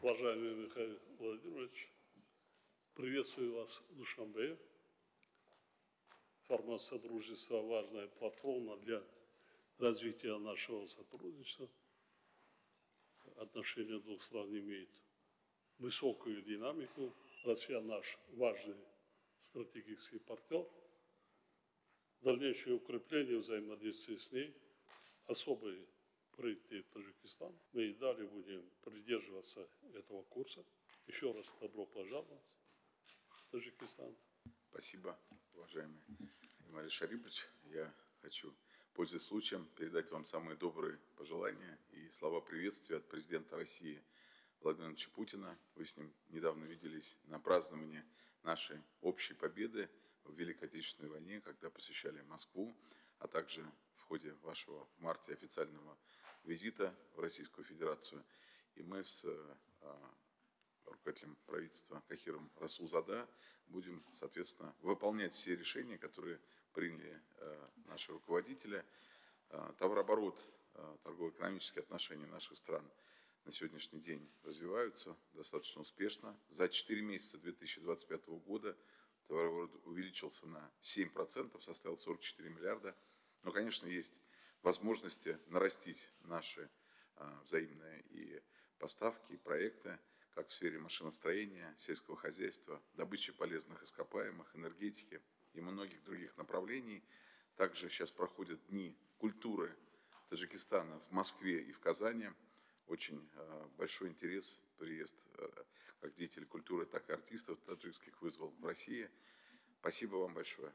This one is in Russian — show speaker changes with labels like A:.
A: Уважаемый Михаил Владимирович, приветствую вас в Душанбе. Формат сотрудничества – важная платформа для развития нашего сотрудничества. Отношения двух стран имеют высокую динамику. Россия наш важный стратегический партнер. Дальнейшее укрепление взаимодействия с ней – особый приоритет Таджикистана. Мы и далее будем придерживаться этого курса. Еще раз добро пожаловать в Таджикистан.
B: Спасибо, уважаемый Эмаль Шарипович. Я хочу, пользуясь случаем, передать вам самые добрые пожелания и слова приветствия от президента России Владимира Владимировича Путина. Вы с ним недавно виделись на праздновании нашей общей победы в Великой Отечественной войне, когда посещали Москву, а также в ходе вашего в марте официального визита в Российскую Федерацию. И мы с руководителем правительства Кахиром Расулзада будем, соответственно, выполнять все решения, которые приняли наши руководители. Товарооборот, торгово-экономические отношения наших стран на сегодняшний день развиваются достаточно успешно. За 4 месяца 2025 года товарооборот увеличился на 7%, составил 44 миллиарда. Но, конечно, есть возможности нарастить наши взаимные и поставки, и проекты, как в сфере машиностроения, сельского хозяйства, добычи полезных ископаемых, энергетики и многих других направлений. Также сейчас проходят дни культуры Таджикистана в Москве и в Казани. Очень большой интерес, приезд как деятелей культуры, так и артистов таджикских вызвал в России. Спасибо вам большое.